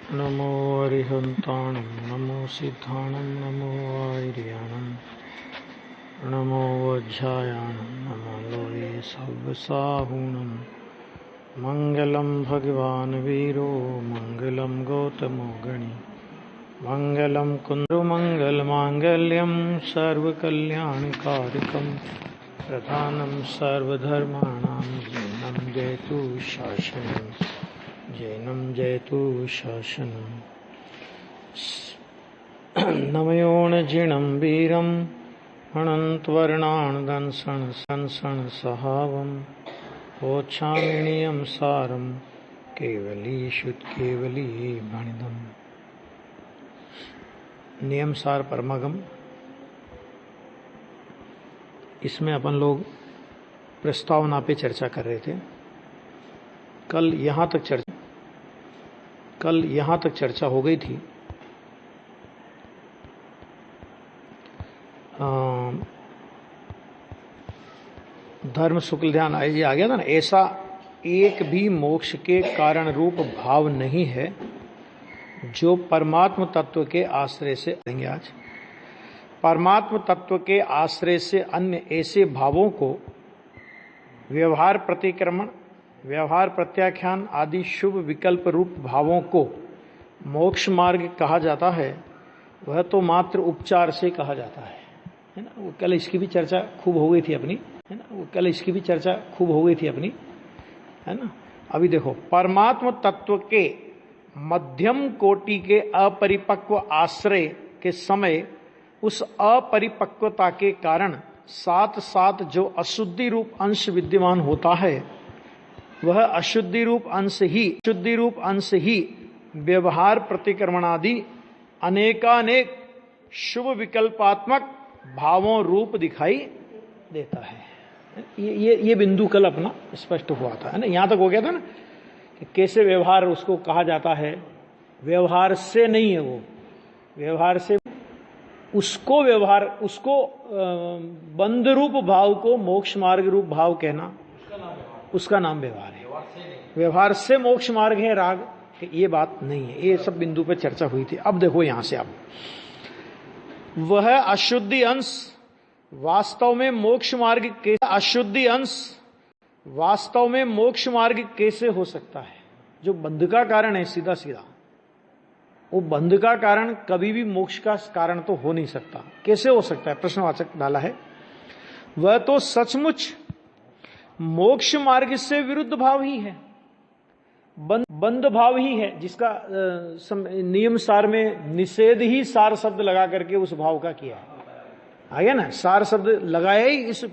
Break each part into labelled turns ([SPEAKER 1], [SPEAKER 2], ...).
[SPEAKER 1] नमो अरिहन्ताणं नमो सिद्धाणं नमो आर्याणं नमो वज्रायाणं नमो लोये सव्यसाहूणं मङ्गलं भगवान् वीरो मङ्गलं गौतमो गणि मङ्गलं कुन्दुमङ्गलमाङ्गल्यं सर्वकल्याणकारकं प्रधानं सर्वधर्माणां जैनं जयतु शासनम् नमयोणजिणं वीरम् अनन्तवर्णान् सहावम् ओच्छामिणीयं सारं केवली भणिदम्। नियम सार परमागम, इसमें अपन लोग प्रस्तावना पे चर्चा कर रहे थे। कल यहाँ तक चर्चा हो गई थी। धर्म शुक्ल ध्यान ये आ गया था ना। ऐसा एक भी मोक्ष के कारण रूप भाव नहीं है जो परमात्म तत्व के आश्रय से देंगे। आज परमात्म तत्व के आश्रय से अन्य ऐसे भावों को व्यवहार प्रतिक्रमण, व्यवहार प्रत्याख्यान आदि शुभ विकल्प रूप भावों को मोक्ष मार्ग कहा जाता है। वह तो मात्र उपचार से कहा जाता है ना। वो कल इसकी भी चर्चा खूब हो गई थी अपनी, है ना। अभी देखो, परमात्म तत्व के मध्यम कोटि के अपरिपक्व आश्रय के समय उस अपरिपक्वता के कारण साथ साथ जो अशुद्धि रूप अंश विद्यमान होता है, वह अशुद्धि रूप अंश ही व्यवहार प्रतिक्रमणादि अनेकानेक शुभ विकल्पात्मक भावों रूप दिखाई देता है। ये बिंदु कल अपना स्पष्ट हुआ था, है ना। यहां तक हो गया था ना कि कैसे व्यवहार उसको कहा जाता है। व्यवहार से नहीं है, वो व्यवहार से उसको बंध रूप भाव को मोक्ष मार्ग रूप भाव कहना, उसका नाम व्यवहार है। व्यवहार से मोक्ष मार्ग है राग, ये बात नहीं है। ये सब बिंदु पर चर्चा हुई थी। अब देखो यहां से, अब वह अशुद्धि अंश वास्तव में मोक्ष मार्ग कैसे हो सकता है। जो बंध का कारण है, सीधा वो बंध का कारण कभी भी मोक्ष का कारण तो हो नहीं सकता। कैसे हो सकता है, प्रश्नवाचक डाला है। वह तो सचमुच मोक्ष मार्ग से विरुद्ध भाव ही है, बंध भाव ही है, जिसका नियम सार में निषेध ही सार शब्द लगा करके उस भाव का किया है। आगे ना, सार शब्द लगाया ही इस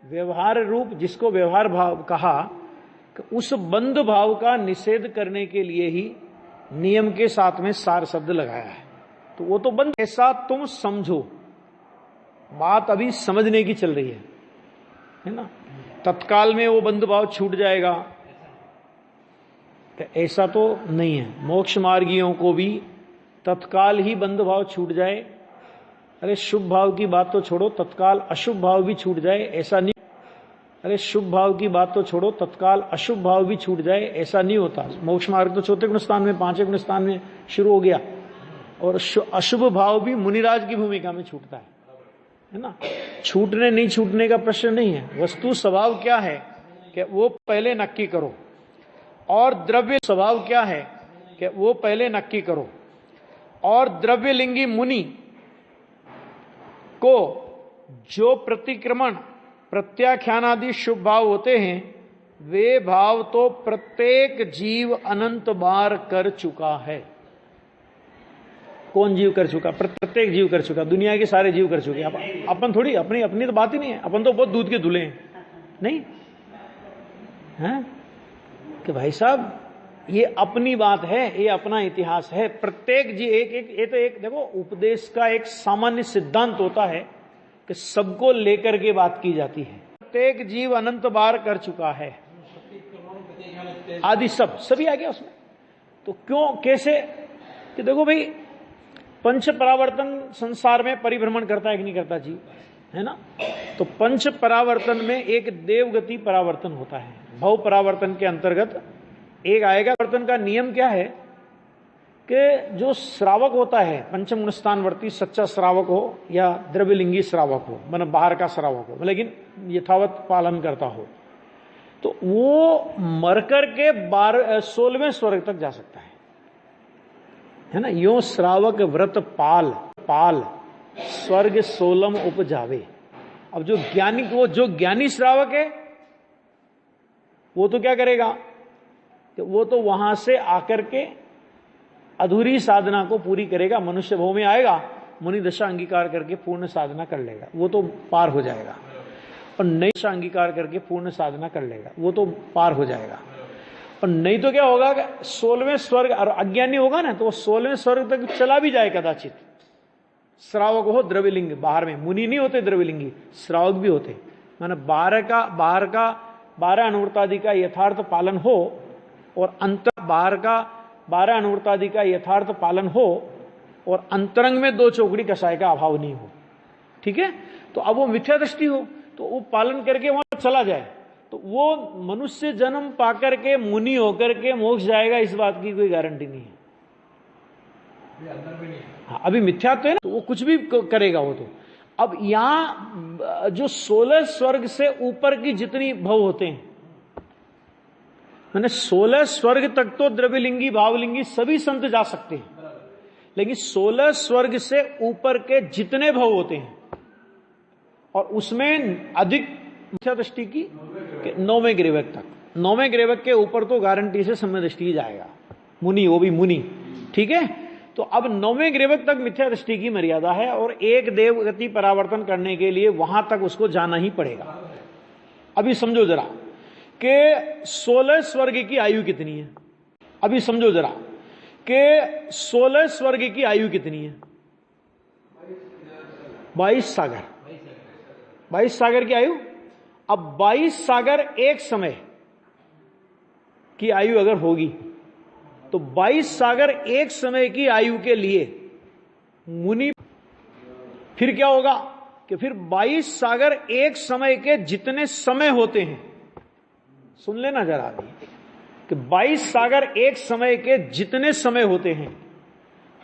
[SPEAKER 1] व्यवहार रूप, जिसको व्यवहार भाव कहा, उस बंध भाव का निषेध करने के लिए ही नियम के साथ में सार शब्द लगाया है। तो वो तो बंध, ऐसा तुम समझो। बात अभी समझने की चल रही है ना। तत्काल में वो बंध भाव छूट जाएगा, तो ऐसा तो नहीं है। मोक्ष मार्गियों को भी तत्काल ही बंध भाव छूट जाए, अरे शुभ भाव की बात तो छोड़ो, तत्काल अशुभ भाव भी छूट जाए, ऐसा नहीं। अरे शुभ भाव की बात तो छोड़ो, तत्काल अशुभ भाव भी छूट जाए, ऐसा नहीं होता। मोक्ष मार्ग तो चौथे गुण स्थान में, पांचवें गुण स्थान में शुरू हो गया, और अशुभ भाव भी मुनिराज की भूमिका में छूटता है ना। छूटने नहीं छूटने का प्रश्न नहीं है। वस्तु स्वभाव क्या है कि वो पहले नक्की करो, और द्रव्य स्वभाव क्या है कि वो पहले नक्की करो। और द्रव्यलिंगी मुनि को जो प्रतिक्रमण प्रत्याख्यान आदि शुभ भाव होते हैं, वे भाव तो प्रत्येक जीव अनंत बार कर चुका है। कौन जीव कर चुका? प्रत्येक जीव कर चुका। दुनिया के सारे जीव कर चुके। अपन थोड़ी, अपनी तो बात ही नहीं है। अपन तो बहुत दूध के धुले हैं, नहीं है कि भाई साहब, ये अपनी बात है, ये अपना इतिहास है। प्रत्येक जी ये तो एक देखो, उपदेश का एक सामान्य सिद्धांत होता है कि सबको लेकर के बात की जाती है। प्रत्येक जीव अनंत बार कर चुका है आदि सभी आ गया उसमें। तो क्यों, कैसे कि देखो भाई, पंच परावर्तन संसार में परिभ्रमण करता है कि नहीं करता जीव, है ना। तो पंच परावर्तन में एक देवगति परावर्तन होता है। भव परावर्तन के अंतर्गत एक आएगा। परावर्तन का नियम क्या है कि जो श्रावक होता है, पंचम गुण स्थानवर्ती सच्चा श्रावक हो या द्रव्यलिंगी श्रावक हो, मतलब बाहर का श्रावक हो, लेकिन यथावत पालन करता हो, तो वो मरकर के 16वें स्वर्ग तक जा सकता है ना। यो श्रावक व्रत पाल पाल स्वर्ग 16 उपजावे। अब जो ज्ञानी, वो जो ज्ञानी श्रावक है वो तो क्या करेगा, कि वो तो वहां से आकर के अधूरी साधना को पूरी करेगा, मनुष्य भाव में आएगा, मुनि दशा अंगीकार करके पूर्ण साधना कर लेगा, वो तो पार हो जाएगा। और नई दशा अंगीकार करके पूर्ण साधना कर लेगा, वो तो पार हो जाएगा। और नहीं तो क्या होगा, 16वें स्वर्ग, और अज्ञानी होगा ना तो वो 16वें स्वर्ग तक चला भी जाए कदाचित। श्रावक हो द्रव्यलिंग, बाहर में मुनि नहीं होते द्रव्यलिंगी, श्रावक भी होते, माना बाहर का 12 अनुवृत्तादि का यथार्थ पालन हो और बाहर का 12 अनुवृत्तादि का यथार्थ पालन हो और अंतरंग में 2 चौकड़ी कसाय का अभाव नहीं हो, ठीक है। तो अब वो मिथ्या दृष्टि हो तो वो पालन करके वहां चला जाए, तो वो मनुष्य जन्म पाकर के मुनि होकर के मोक्ष जाएगा, इस बात की कोई गारंटी नहीं है। हाँ, अभी मिथ्यात्व है ना, तो वो कुछ भी करेगा वो तो। अब यहां जो 16 स्वर्ग से ऊपर की जितनी भव होते हैं, मैंने 16 स्वर्ग तक तो द्रव्यलिंगी भावलिंगी सभी संत जा सकते हैं, लेकिन 16 स्वर्ग से ऊपर के जितने भव होते हैं और उसमें अधिक मिथ्या दृष्टि की 9वें ग्रेवक तक, 9वें ग्रेवक के ऊपर तो गारंटी से सम्य दृष्टि जाएगा, मुनि, वो भी मुनि, ठीक है। तो अब 9वें ग्रेवक तक मिथ्या दृष्टि की मर्यादा है और एक देवगति परावर्तन करने के लिए वहां तक उसको जाना ही पड़ेगा। अभी समझो जरा कि 16 स्वर्ग की आयु कितनी है, अभी समझो जरा कि 16 स्वर्ग की आयु कितनी है, 22 सागर, 22 सागर की आयु। अब 22 सागर एक समय की आयु अगर होगी तो 22 सागर एक समय की आयु के लिए मुनि, फिर क्या होगा कि फिर 22 सागर एक समय के जितने समय होते हैं, सुन लेना जरा अभी, कि 22 सागर एक समय के जितने समय होते हैं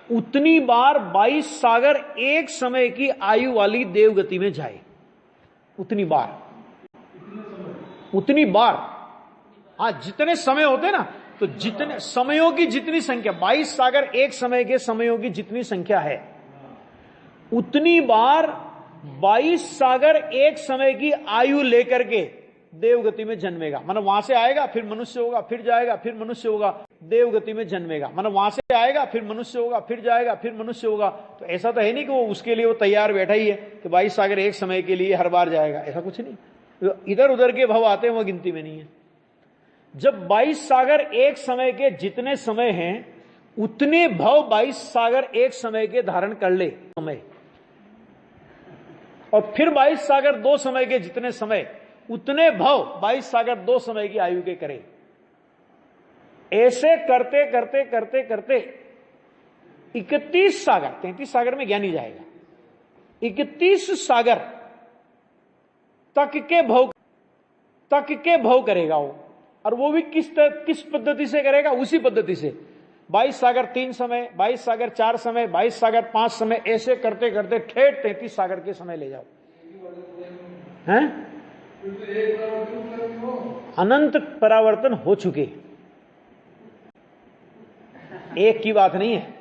[SPEAKER 1] उतनी बार 22 सागर एक समय की आयु वाली देवगति में जाए, उतनी बार, हाँ जितने समय होते ना, तो जितने समयों की जितनी संख्या, 22 सागर एक समय के समयों की जितनी संख्या है उतनी बार 22 सागर एक समय की आयु लेकर के देवगति में जन्मेगा। मतलब वहां से आएगा फिर मनुष्य होगा, फिर जाएगा, फिर मनुष्य होगा, देवगति में जन्मेगा। मतलब वहां से आएगा फिर मनुष्य होगा, फिर जाएगा, फिर मनुष्य होगा। तो ऐसा तो है नहीं कि वो उसके लिए वो तैयार बैठा ही है कि 22 सागर एक समय के लिए हर बार जाएगा, ऐसा कुछ नहीं। इधर उधर के भव आते हैं वो गिनती में नहीं है। जब 22 सागर एक समय के जितने समय हैं उतने भव 22 सागर एक समय के धारण कर ले समय, और फिर 22 सागर दो समय के जितने समय उतने भव 22 सागर दो समय की आयु के करे। ऐसे करते करते करते करते 31 सागर, 33 सागर में ज्ञानी जाएगा, 31 सागर तक के भव करेगा वो। और वो भी किस पद्धति से करेगा? उसी पद्धति से 22 सागर 3 समय, 22 सागर 4 समय, 22 सागर 5 समय, ऐसे करते करते ठेठ 33 सागर के समय ले जाओ। हैं? अनंत परावर्तन हो चुके, एक की बात नहीं है,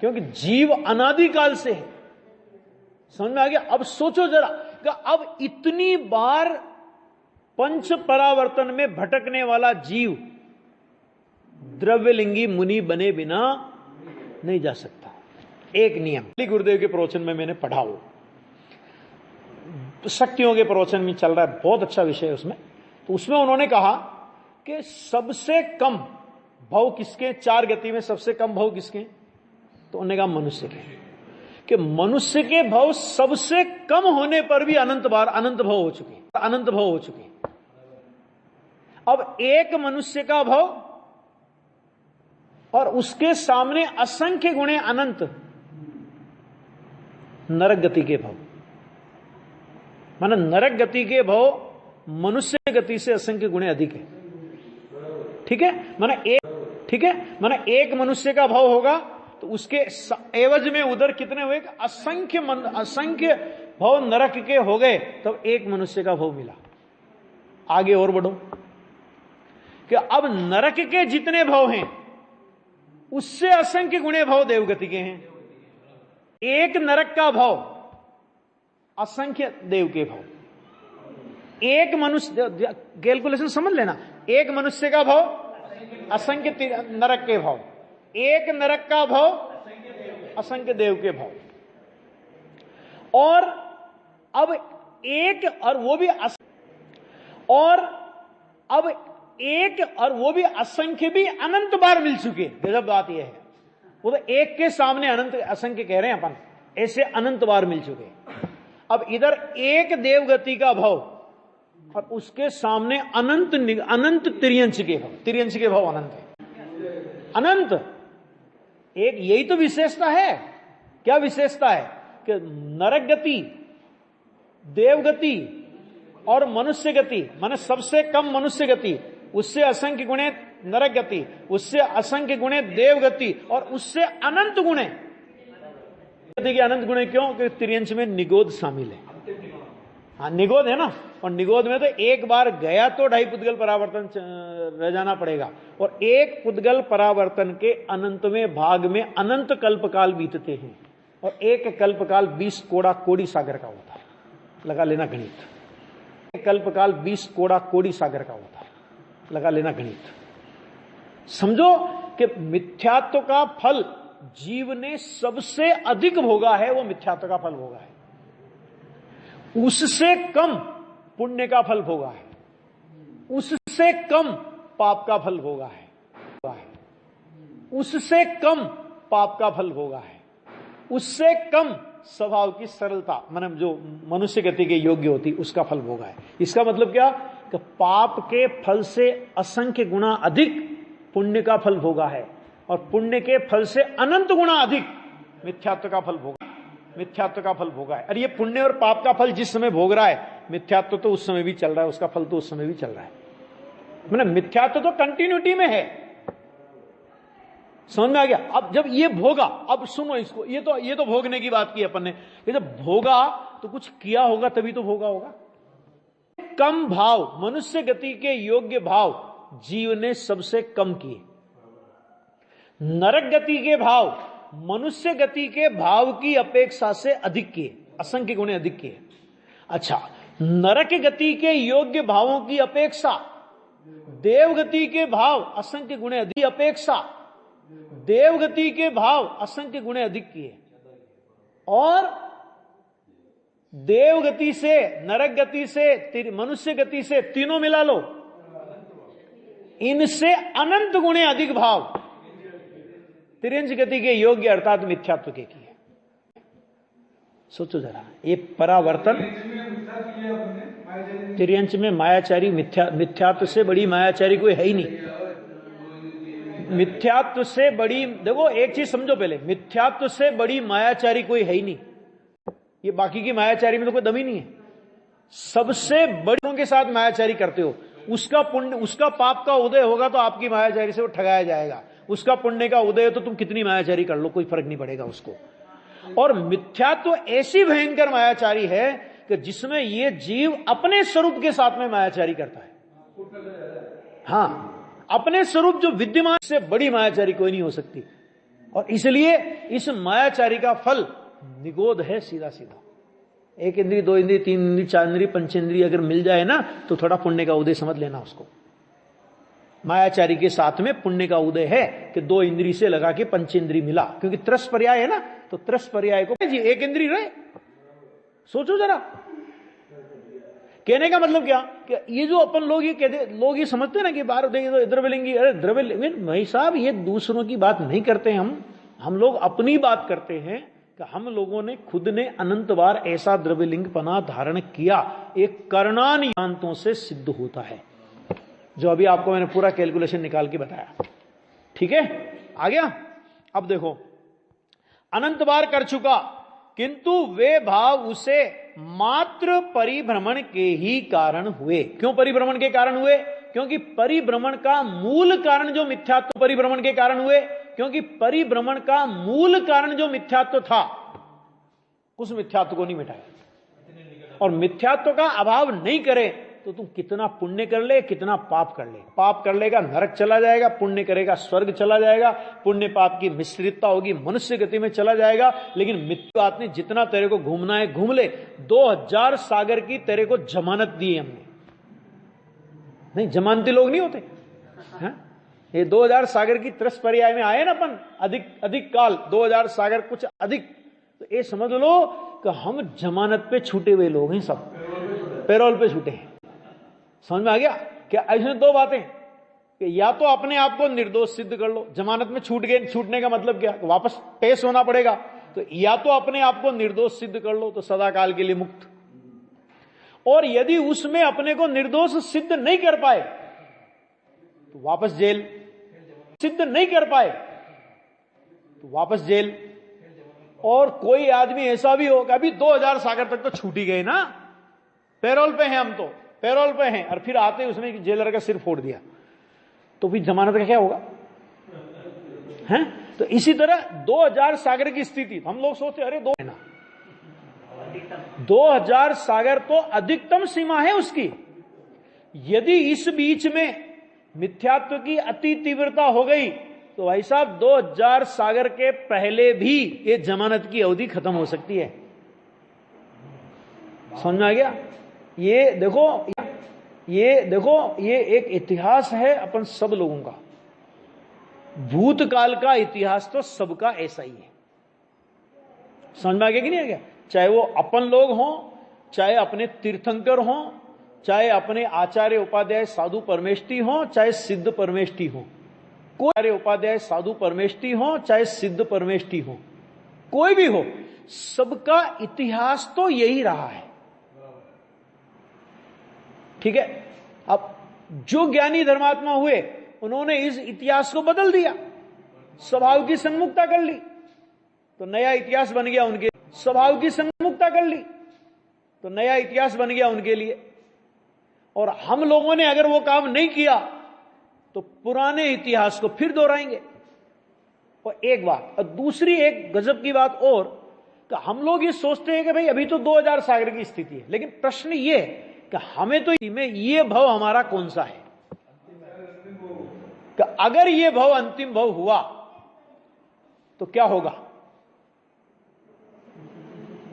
[SPEAKER 1] क्योंकि जीव अनादिकाल से है। समझ में आ गया? अब सोचो जरा कि अब इतनी बार पंच परावर्तन में भटकने वाला जीव द्रव्यलिंगी मुनि बने बिना नहीं जा सकता। एक नियम गुरुदेव के प्रवचन में मैंने पढ़ा, वो शक्तियों के प्रवचन में चल रहा है, बहुत अच्छा विषय है उसमें। तो उसमें उन्होंने कहा कि सबसे कम भव किसके, 4 गति में सबसे कम भव किसके? तो उन्होंने कहा मनुष्य के, कि मनुष्य के भव सबसे कम होने पर भी अनंत भव हो चुके। अब एक मनुष्य का भव और उसके सामने असंख्य गुणे अनंत नरक गति के भव, माना नरक गति के भव मनुष्य गति से असंख्य गुणे अधिक है। ठीक है, माना एक, ठीक है, माने एक मनुष्य का भाव होगा तो उसके एवज में उधर कितने हुए? असंख्य भाव नरक के हो गए, तब एक मनुष्य का भाव मिला। आगे और बढ़ो कि अब नरक के जितने भाव हैं उससे असंख्य गुणे भाव देवगति के हैं। एक नरक का भाव असंख्य देव के भाव। एक मनुष्य, कैलकुलेशन समझ लेना, एक मनुष्य का भाव असंख्य नरक के भाव, एक नरक का भाव असंख्य देव के भाव। और अब एक, और वो भी असंख्य भी अनंत बार मिल चुके। गजब बात यह है, वो तो एक के सामने अनंत असंख्य कह रहे हैं अपन, ऐसे अनंत बार मिल चुके। अब इधर एक देवगति का भाव और उसके सामने अनंत तिर्यंश के भाव। तिर्यंश के भाव अनंत है, अनंत। एक यही तो विशेषता है। क्या विशेषता है? कि नरक गति, देवगति और मनुष्य गति, माने सबसे कम मनुष्य गति, उससे असंख्य गुणे नरक गति, उससे असंख्य गुणे देवगति, और उससे अनंत गुणे। देखिए अनंत गुणे क्यों? क्योंकि तिर्यंश में निगोद शामिल है। हाँ, निगोद है ना, और निगोद में तो एक बार गया तो 2.5 पुद्गल परावर्तन रह जाना पड़ेगा, और एक पुद्गल परावर्तन के अनंत में भाग में अनंत कल्पकाल बीतते हैं, और एक कल्पकाल 20 कोड़ी सागर का होता है। लगा लेना गणित। कल्पकाल 20 कोड़ी सागर का होता है। लगा लेना गणित। समझो कि मिथ्यात्व का फल जीव ने सबसे अधिक भोगा है, वो मिथ्यात्व का फल भोगा है। उससे कम पुण्य का फल भोगा है, उससे कम पाप का फल भोगा है, उससे कम पाप का फल भोगा है, उससे कम स्वभाव की सरलता, मतलब जो मनुष्य गति के योग्य होती, उसका फल भोगा है। इसका मतलब क्या? कि पाप के फल से असंख्य गुना अधिक पुण्य का फल भोगा है, और पुण्य के फल से अनंत गुना अधिक मिथ्यात्व का फल भोगा, मिथ्यात्व का फल भोगा है। अरे ये पुण्य और पाप का फल जिस समय भोग रहा है, मिथ्यात्व तो उस समय भी चल रहा है, उसका फल तो उस समय भी चल रहा है। मतलब मिथ्यात्व तो कंटिन्यूटी में है। समझ में आ गया? अब जब ये भोगा, अब सुनो इसको, ये तो भोगने की बात की अपन ने। ये जब भोगा तो कुछ किया होगा, तभी तो भोगा होगा। कम भाव, मनुष्य गति के योग्य भाव जीव ने सबसे कम किए। नरक गति के भाव मनुष्य गति के भाव की अपेक्षा से अधिक किए, असंख्य गुणे अधिक किए। अच्छा, नरक गति के योग्य भावों की अपेक्षा देवगति के भाव असंख्य गुणे अधिक, अपेक्षा देवगति के भाव असंख्य गुणे अधिक किए, और देवगति से, नरक गति से, मनुष्य गति से, तीनों मिला लो, इनसे अनंत गुणे अधिक भाव तिर्यंश गति के योग्य अर्थात मिथ्यात्व के किए। सोचो जरा, ये परावर्तन तिर्यंश में मायाचारी, मिथ्यात्व से बड़ी मायाचारी कोई है ही नहीं। मिथ्यात्व से बड़ी, देखो एक चीज समझो पहले, मिथ्यात्व से बड़ी मायाचारी कोई है ही नहीं। ये बाकी की मायाचारी में तो कोई दम ही नहीं है। सबसे बड़ों के साथ मायाचारी करते हो, उसका पुण्य, उसका पाप का उदय होगा तो आपकी मायाचारी से वो ठगाया जाएगा। उसका पुण्य का उदय हो तो तुम कितनी मायाचारी कर लो, कोई फर्क नहीं पड़ेगा उसको। और मिथ्यात्व ऐसी भयंकर मायाचारी है कि जिसमें ये जीव अपने स्वरूप के साथ में मायाचारी करता है। हाँ, अपने स्वरूप जो विद्यमान से बड़ी मायाचारी कोई नहीं हो सकती। और इसलिए इस मायाचारी का फल निगोद है, सीधा सीधा। 1 इंद्री, 2 इंद्री, 3 इंद्री, 4 इंद्री, पंचेंद्री अगर मिल जाए ना तो थोड़ा पुण्य का उदय समझ लेना उसको। मायाचारी के साथ में पुण्य का उदय है कि 2 इंद्री से लगा के पंचेंद्री मिला, क्योंकि त्रस पर्याय है ना, तो त्रस पर्याय को जी 1 इंद्री रहे। सोचो जरा, कहने का मतलब क्या कि ये जो अपन लोग ये कहते, लोग ये समझते हैं ना कि बाहर देखिए द्रव्यलिंगी, अरे द्रव्यलिंग भाई साहब, ये दूसरों की बात नहीं करते हम लोग अपनी बात करते हैं कि हम लोगों ने खुद ने अनंत बार ऐसा द्रव्यलिंग पना धारण किया, एक कर्णानियांतों से सिद्ध होता है, जो अभी आपको मैंने पूरा कैलकुलेशन निकाल के बताया। ठीक है, आ गया? अब देखो, अनंत बार कर चुका, किंतु वे भाव उसे मात्र परिभ्रमण के ही कारण हुए। क्यों परिभ्रमण के कारण हुए? क्योंकि परिभ्रमण का मूल कारण जो मिथ्यात्व परिभ्रमण के कारण हुए, क्योंकि परिभ्रमण का मूल कारण जो मिथ्यात्व था उस मिथ्यात्व को नहीं मिटाया। और मिथ्यात्व का अभाव नहीं करे तो तुम कितना पुण्य कर ले, कितना पाप कर ले, पाप कर लेगा नरक चला जाएगा, पुण्य करेगा स्वर्ग चला जाएगा, पुण्य पाप की मिश्रितता होगी मनुष्य गति में चला जाएगा। लेकिन मिथ्या आदमी जितना तेरे को घूमना है घूम ले। 2000 सागर की तेरे को जमानत दी है हमने। नहीं, जमानती लोग नहीं होते हैं? ये 2000 सागर की 30 पर्याय में आए ना अपन, अधिक काल 2000 सागर कुछ अधिक, तो ये समझ लो कि हम जमानत पे छूटे हुए लोग हैं, सब पैरोल पे छूटे हैं। समझ में आ गया? क्या ऐसे दो बातें कि या तो अपने आप को निर्दोष सिद्ध कर लो, जमानत में छूट गए, छूटने का मतलब क्या, वापस पेश होना पड़ेगा, तो या तो अपने आप को निर्दोष सिद्ध कर लो तो सदा काल के लिए मुक्त, और यदि उसमें अपने को निर्दोष सिद्ध नहीं कर पाए तो वापस जेल, सिद्ध नहीं कर पाए तो वापस जेल। और कोई आदमी ऐसा भी हो कि अभी 2000 सागर तक तो छूट ही गए ना, पैरोल पे हैं हम, तो पैरोल पे हैं, और फिर आते उसने जेलर का सिर फोड़ दिया, तो फिर जमानत का क्या होगा? हैं? तो इसी तरह 2000 सागर की स्थिति, हम लोग सोचते अरे 2000 सागर तो अधिकतम सीमा है उसकी। यदि इस बीच में मिथ्यात्व की अति तीव्रता हो गई तो भाई साहब 2000 सागर के पहले भी ये जमानत की अवधि खत्म हो सकती है। समझ में आ गया? ये देखो ये एक इतिहास है अपन सब लोगों का, भूतकाल का इतिहास तो सबका ऐसा ही है। समझ में आ गया कि नहीं आ गया? चाहे वो अपन लोग हों, चाहे अपने तीर्थंकर हों, चाहे अपने आचार्य उपाध्याय साधु परमेष्ठी हों, चाहे सिद्ध परमेष्ठी हों, कोई आचार्य उपाध्याय साधु परमेष्ठी हों, चाहे सिद्ध परमेष्ठी हों, कोई भी हो, सबका इतिहास तो यही रहा है। ठीक है? अब जो ज्ञानी धर्मात्मा हुए उन्होंने इस इतिहास को बदल दिया, स्वभाव की सन्मुखता कर ली तो नया इतिहास बन गया उनके, स्वभाव की सन्मुखता कर ली तो नया इतिहास बन गया उनके लिए। और हम लोगों ने अगर वो काम नहीं किया तो पुराने इतिहास को फिर दोहराएंगे। और एक बात, और दूसरी एक गजब की बात और, कि हम लोग ये सोचते हैं कि भाई अभी तो 2000 सागर की स्थिति है, लेकिन प्रश्न ये कि हमें तो में ये भव हमारा कौन सा है, कि अगर ये भव अंतिम भव हुआ तो क्या होगा?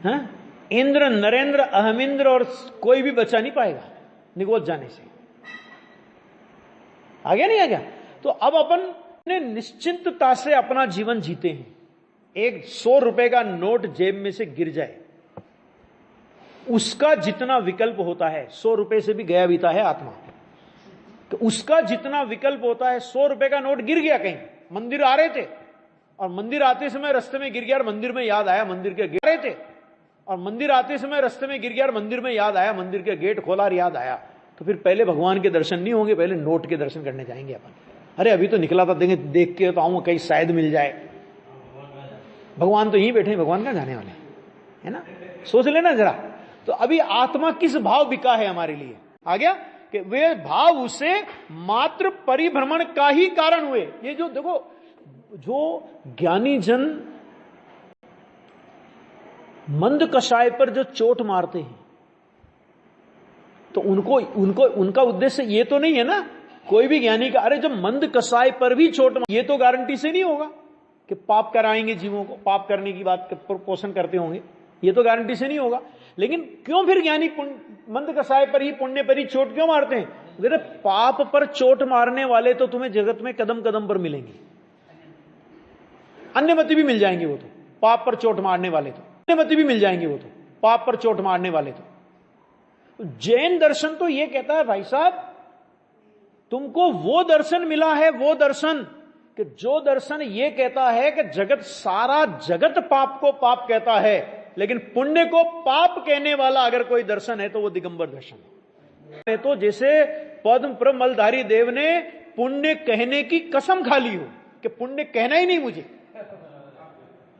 [SPEAKER 1] हैं? इंद्र, नरेंद्र, अहमिंद्र और कोई भी बचा नहीं पाएगा निगोद जाने से। आ गया नहीं आ गया? तो अब अपन ने निश्चिंतता से अपना जीवन जीते हैं। एक 100 रुपए का नोट जेब में से गिर जाए, उसका जितना विकल्प होता है, 100 रुपए से भी गया बीता है आत्मा, तो उसका जितना विकल्प होता है, 100 रुपए का नोट गिर गया कहीं, मंदिर आ रहे थे और मंदिर आते समय रास्ते में गिर गया और मंदिर में याद आया मंदिर के गेट रहे थे, और मंदिर आते समय रास्ते में गिर गया और मंदिर में याद आया मंदिर के गेट खोला और याद आया, तो फिर पहले भगवान के दर्शन नहीं होंगे, पहले नोट के दर्शन करने जाएंगे अपन। अरे अभी तो निकला था, देंगे देख के तो आऊंगा कहीं शायद मिल जाए, भगवान तो यहीं बैठे हैं, भगवान कहां जाने वाले है ना? सोच लेना जरा। तो अभी आत्मा किस भाव बिका है हमारे लिए? आ गया कि वे भाव उसे मात्र परिभ्रमण का ही कारण हुए। ये जो देखो, जो ज्ञानी जन मंद कषाय पर जो चोट मारते हैं तो उनका उद्देश्य ये तो नहीं है ना, कोई भी ज्ञानी का, अरे जब मंद कषाय पर भी चोट, ये तो गारंटी से नहीं होगा कि पाप कराएंगे जीवों को, पाप करने की बात पोषण करते होंगे, ये तो गारंटी से नहीं होगा। लेकिन क्यों फिर ज्ञानी मंद कषाय पर ही, पुण्य पर ही चोट क्यों मारते हैं? अगर पाप पर चोट मारने वाले तो तुम्हें जगत में कदम कदम पर मिलेंगे, अन्यमति भी मिल जाएंगे वो तो, पाप पर चोट मारने वाले तो अन्यमति भी मिल जाएंगे वो तो, पाप पर चोट मारने वाले तो। जैन दर्शन तो ये कहता है भाई साहब तुमको वो दर्शन मिला है, वो दर्शन कि जो दर्शन ये कहता है कि जगत, सारा जगत पाप को पाप कहता है, लेकिन पुण्य को पाप कहने वाला अगर कोई दर्शन है तो वो दिगंबर दर्शन है। तो जैसे पद्म प्रमलधारी देव ने पुण्य कहने की कसम खा ली हो कि पुण्य कहना ही नहीं मुझे,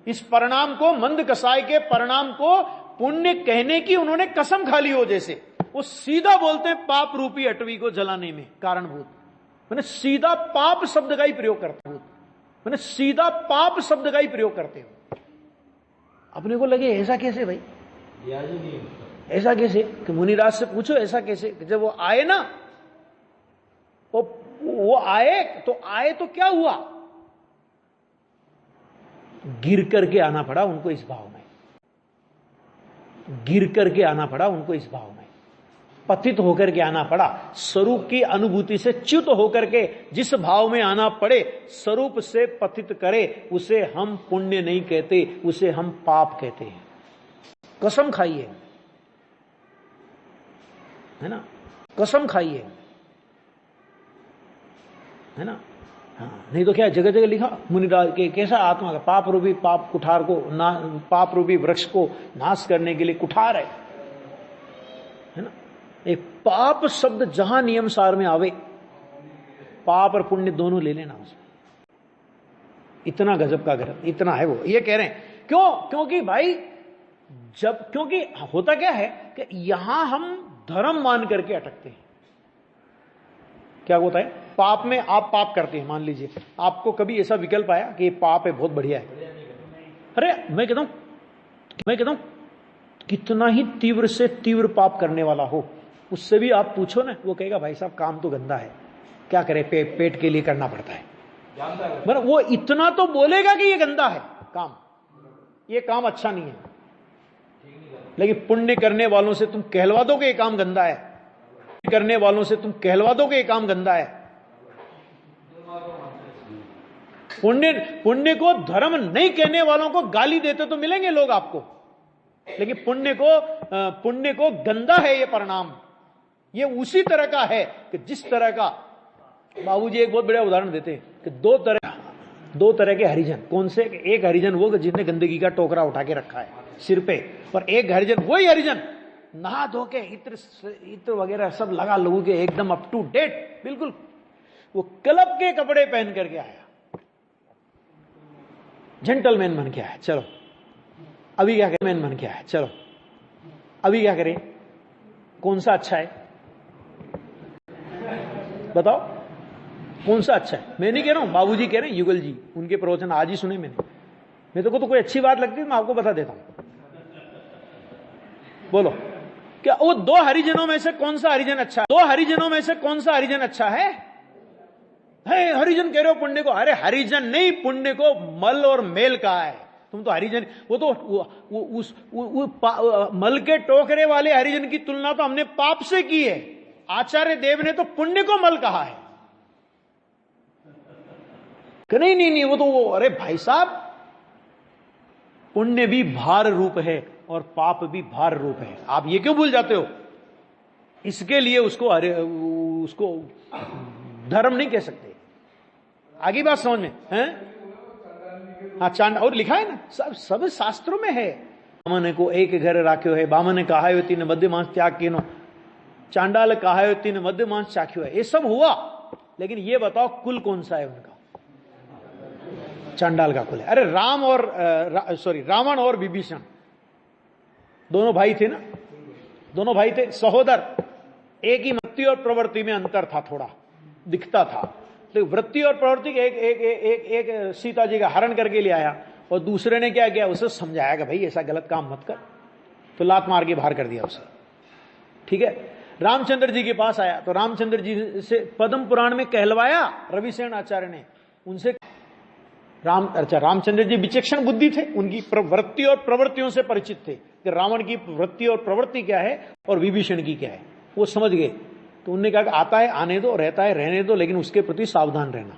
[SPEAKER 1] इस परिणाम को, मंद कसाय के परिणाम को पुण्य कहने की उन्होंने कसम खा ली हो, जैसे वो सीधा बोलते हैं पाप रूपी अटवी को जलाने में कारणभूत। मैंने सीधा पाप शब्द का ही प्रयोग करते हो, मैंने सीधा पाप शब्द का ही प्रयोग करते हो। अपने को लगे ऐसा कैसे भाई, ऐसा कैसे कि मुनिराज से पूछो ऐसा कैसे। जब वो आए ना, वो आए तो क्या हुआ, गिर करके आना पड़ा उनको इस भाव में, गिर करके आना पड़ा उनको इस भाव में, पतित होकर के आना पड़ा। स्वरूप की अनुभूति से च्युत होकर के जिस भाव में आना पड़े, स्वरूप से पतित करे, उसे हम पुण्य नहीं कहते, उसे हम पाप कहते हैं। कसम खाइए, है ना, कसम खाइए, है ना। हाँ, नहीं तो क्या जगह जगह लिखा मुनिराज के कैसा आत्मा का पाप रूपी पाप कुठार को ना, पाप रूपी वृक्ष को नाश करने के लिए कुठार है ना। एक पाप शब्द जहां नियम सार में आवे, पाप और पुण्य दोनों ले लेना उसमें। इतना गजब का ग्रंथ, इतना है वो। ये कह रहे हैं क्यों, क्योंकि भाई क्योंकि होता क्या है कि यहां हम धर्म मान करके अटकते हैं। क्या होता है, पाप में आप पाप करते हैं, मान लीजिए आपको कभी ऐसा विकल्प आया कि ये पाप है, बहुत बढ़िया है। अरे मैं कहता हूं कितना ही तीव्र से तीव्र पाप करने वाला हो, उससे भी आप पूछो ना, वो कहेगा भाई साहब काम तो गंदा है, क्या करे, पेट के लिए करना पड़ता है। मतलब वो इतना तो बोलेगा कि ये गंदा है काम, ये काम अच्छा नहीं है। लेकिन पुण्य करने वालों से तुम कहलवा दो कि ये काम गंदा है, करने वालों से तुम कहलवा दो कि ये काम गंदा है। पुण्य को धर्म नहीं कहने वालों को गाली देते तो मिलेंगे लोग आपको, लेकिन पुण्य को गंदा है ये परिणाम। ये उसी तरह का है कि जिस तरह का बाबूजी एक बहुत बड़ा उदाहरण देते हैं कि दो तरह के हरिजन। कौन से, एक हरिजन वो जिसने गंदगी का टोकरा उठा के रखा है सिर पे, और एक हरिजन वही हरिजन नहा धो के इत्र वगैरह सब लगा लोगों के एकदम अप टू डेट, बिल्कुल वो क्लब के कपड़े पहन करके आया, जेंटलमैन बन के आया। चलो अभी क्या करें, मैन बन के आया, चलो अभी क्या करें, कौन सा अच्छा है बताओ, कौन सा अच्छा है। मैं नहीं कह रहा हूं, बाबूजी कह रहे हैं, युगल जी, उनके प्रवचन आज ही सुने मैंने। मेरे को तो कोई अच्छी बात लगती है मैं आपको बता देता हूं। बोलो क्या वो दो हरिजनों में से कौन सा हरिजन अच्छा है? दो हरिजनों में से कौन सा हरिजन अच्छा है? हरिजन कह रहे हो पुण्य को, अरे हरिजन नहीं, पुण्य को मल और मेल कहा है। तुम तो हरिजन, वो तो मल के टोकरे वाले हरिजन की तुलना तो हमने पाप से की है। आचार्य देव ने तो पुण्य को मल कहा है कि नहीं, वो अरे भाई साहब, पुण्य भी भार रूप है और पाप भी भार रूप है। आप ये क्यों भूल जाते हो? इसके लिए उसको धर्म नहीं कह सकते। आगे बात समझ में है? हाँ, चांड और लिखा है ना, सब शास्त्रों में है। बामन को एक घर राख्यो है, बामन कहा तीन मध्य मांस त्याग किनो, चांडाल कहा तीन मध्य मांस चाख्यो है। ये सब हुआ, लेकिन ये बताओ कुल कौन सा है उनका? चांडाल का कुल है। अरे रावण और विभीषण दोनों भाई थे ना, दोनों भाई थे, सहोदर। एक ही वृत्ति और प्रवृत्ति में अंतर था, थोड़ा दिखता था। तो वृत्ति और प्रवृत्ति एक सीता जी का हरण करके ले आया, और दूसरे ने क्या किया, उसे समझाया कि भाई ऐसा गलत काम मत कर, तो लात मार के बाहर कर दिया उसे। ठीक है, रामचंद्र जी के पास आया तो रामचंद्र जी से पद्म पुराण में कहलवाया रविसेन आचार्य ने उनसे। रामचंद्र जी विचक्षण बुद्धि थे, उनकी वृत्ति और प्रवृत्तियों से परिचित थे कि रावण की वृत्ति और प्रवृत्ति क्या है और विभीषण की क्या है, वो समझ गए। तो उन्होंने कहा कि आता है आने दो, रहता है रहने दो, लेकिन उसके प्रति सावधान रहना।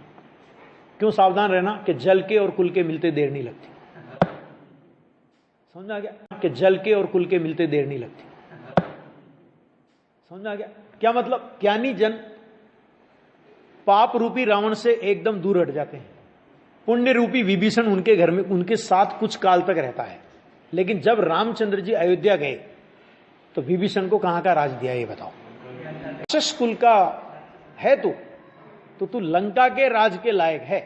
[SPEAKER 1] क्यों सावधान रहना? कि जल के और कुल के मिलते देर नहीं लगती। समझ आ गया? कि जल के और कुल के मिलते देर नहीं लगती। समझ आ गया? क्या मतलब? ज्ञानी जन पाप रूपी रावण से एकदम दूर हट जाते हैं। पुण्य रूपी विभीषण उनके घर में उनके साथ कुछ काल तक रहता है। लेकिन जब रामचंद्र जी अयोध्या गए तो विभीषण को कहां का राज दिया, ये बताओ? राक्षस कुल का है तो तू लंका के राज के लायक है।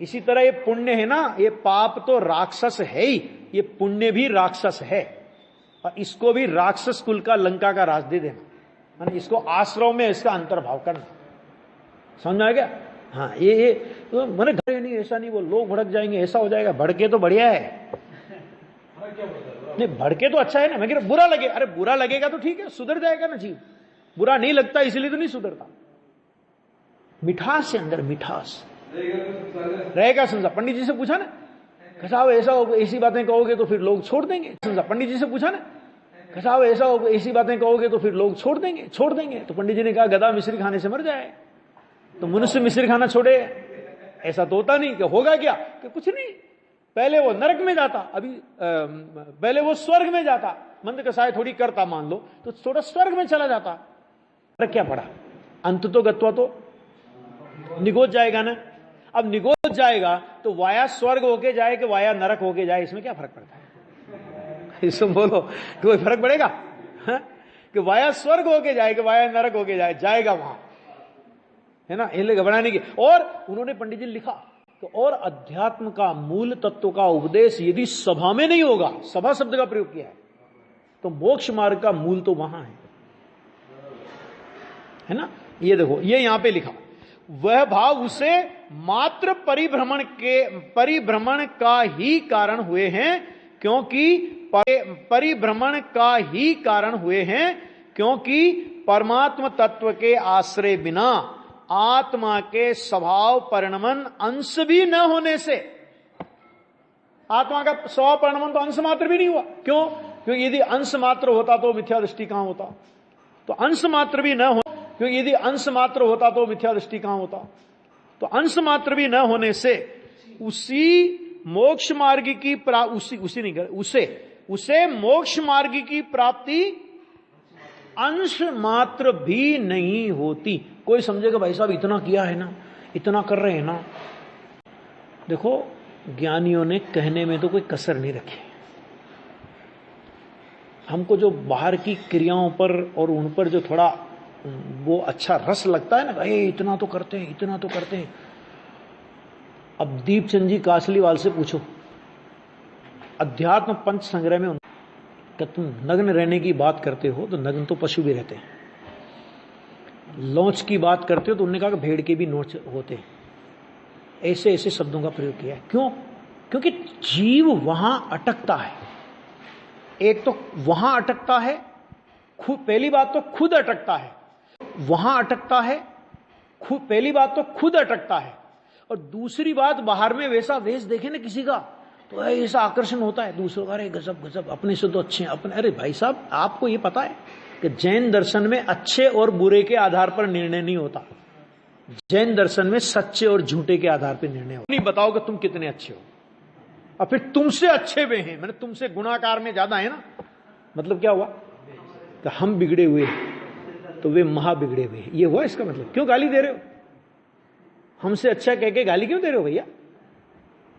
[SPEAKER 1] इसी तरह ये पुण्य है ना, ये पाप तो राक्षस है ही, ये पुण्य भी राक्षस है। और इसको भी राक्षस कुल का लंका का राज दे देना, माने इसको आश्रव में इसका अंतर्भाव करना। समझ में आ गया? हाँ, ये तो मैंने घर नहीं, ऐसा नहीं, वो लोग भड़क जाएंगे, ऐसा हो जाएगा। भड़के तो बढ़िया है, नहीं भड़के तो अच्छा है ना। मैं कह रहा बुरा लगे, अरे बुरा लगेगा तो ठीक है, सुधर जाएगा ना जीव। बुरा नहीं लगता इसलिए तो नहीं सुधरता। मिठास से अंदर मिठास रहेगा। संसार पंडित जी से पूछा ना, साहब ऐसा हो, ऐसी बातें कहोगे तो फिर लोग छोड़ देंगे। पंडित जी से पूछा ना, साहब ऐसा हो, ऐसी बातें कहोगे तो फिर लोग छोड़ देंगे। तो पंडित जी ने कहा गधा मिश्री खाने से मर जाए, तो मनुष्य मिश्री खाना छोड़े? ऐसा तो होता नहीं। कि होगा क्या कि कुछ नहीं, पहले वो नरक में जाता, अभी पहले वो स्वर्ग में जाता, मंद कसाय थोड़ी करता मान लो, तो थोड़ा स्वर्ग में चला जाता। फर्क क्या पड़ा? अंत तो गत्वा तो निगोच जाएगा ना। अब निगोच जाएगा तो वाया स्वर्ग होके जाए कि वाया नरक होके जाए, इसमें क्या फर्क पड़ता है? इसमें बोलो कोई फर्क पड़ेगा? हा? कि वाया स्वर्ग होके जाए कि वाया नरक होके जाए, जाएगा वहां, है ना। इसलिए घबराने की। और उन्होंने पंडित जी लिखा तो, और अध्यात्म का मूल तत्व का उपदेश यदि सभा में नहीं होगा, सभा शब्द का प्रयोग किया है, तो मोक्ष मार्ग का मूल तो वहां है ना। ये देखो, ये यहां पे लिखा, वह भाव उसे मात्र परिभ्रमण का ही कारण हुए हैं, क्योंकि परिभ्रमण का ही कारण हुए हैं, क्योंकि परमात्म तत्व के आश्रय बिना आत्मा के स्वभाव परिणमन अंश भी न होने से, आत्मा का स्वभाव परिणमन तो अंश मात्र भी नहीं हुआ। क्यों? क्योंकि यदि अंश मात्र होता तो मिथ्या दृष्टि कहां होता? तो अंश मात्र भी न हो, क्योंकि यदि अंश मात्र होता तो मिथ्या दृष्टि कहां होता? तो अंश मात्र भी न होने से उसी मोक्ष मार्ग की उसे मोक्ष मार्ग की प्राप्ति अंश मात्र भी नहीं होती। कोई समझेगा भाई साहब इतना किया है ना, इतना कर रहे हैं ना। देखो, ज्ञानियों ने कहने में तो कोई कसर नहीं रखी। हमको जो बाहर की क्रियाओं पर और उन पर जो थोड़ा वो अच्छा रस लगता है ना, भाई इतना तो करते हैं, इतना तो करते हैं। अब दीपचंद जी कासलीवाल से पूछो, अध्यात्म पंच संग्रह में कि तुम नग्न रहने की बात करते हो तो नग्न तो पशु भी रहते हैं, लौच की बात करते हो तो उन्होंने कहा कि भेड़ के भी नोच होते हैं। ऐसे ऐसे शब्दों का प्रयोग किया है। क्यों? क्योंकि जीव वहां अटकता है। एक तो वहां अटकता है, पहली बात तो खुद अटकता है, वहां अटकता है, पहली बात तो खुद अटकता है, और दूसरी बात बाहर में वैसा वेश देखे ना किसी का तो ऐसा आकर्षण होता है दूसरों का, अरे गजब गजब, अपने से तो अच्छे हैं अपने। अरे भाई साहब, आपको ये पता है कि जैन दर्शन में अच्छे और बुरे के आधार पर निर्णय नहीं होता। जैन दर्शन में सच्चे और झूठे के आधार पर निर्णय होता। नहीं बताओ कि तुम कितने अच्छे हो, और फिर तुमसे अच्छे वे हैं, मैंने तुमसे गुणाकार में ज्यादा है ना, मतलब क्या हुआ कि हम बिगड़े हुए तो वे महा बिगड़े हुए। ये हुआ इसका मतलब। क्यों गाली दे रहे हो? हमसे अच्छा कह के गाली क्यों दे रहे हो भैया?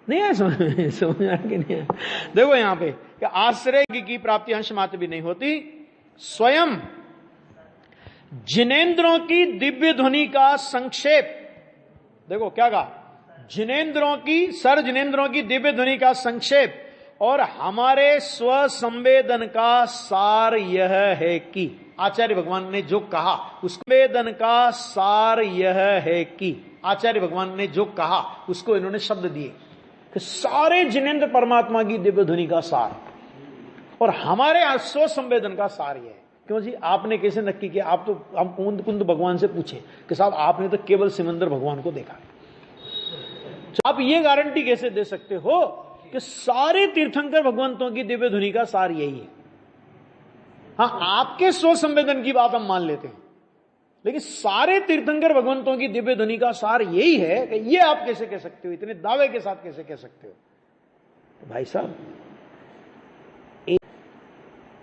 [SPEAKER 1] नहीं है समझ आया कि नहीं है? देखो यहां पे कि आश्रय की प्राप्ति अंश मात्र भी नहीं होती। स्वयं जिनेंद्रों की दिव्य ध्वनि का संक्षेप, देखो क्या कहा, जिनेंद्रों की दिव्य ध्वनि का संक्षेप और हमारे स्व संवेदन का सार यह है कि, आचार्य भगवान ने जो कहा उसको, वेदन का सार यह है कि, आचार्य भगवान ने जो कहा उसको इन्होंने शब्द दिए कि सारे जिनेंद्र परमात्मा की दिव्य ध्वनि का सार, और हमारे स्व संवेदन का सार यह है। क्यों जी? आपने कैसे नक्की किया? आप तो, हम कुंद भगवान से पूछे कि साहब आपने तो केवल सिमंदर भगवान को देखा, तो आप ये गारंटी कैसे दे सकते हो कि सारे तीर्थंकर भगवंतों की दिव्य ध्वनि का सार यही है? हाँ, आपके स्व संवेदन की बात हम मान लेते हैं, लेकिन सारे तीर्थंकर भगवंतों की दिव्य ध्वनि का सार यही है कि ये आप कैसे कह सकते हो? इतने दावे के साथ कैसे कह सकते हो? तो भाई साहब,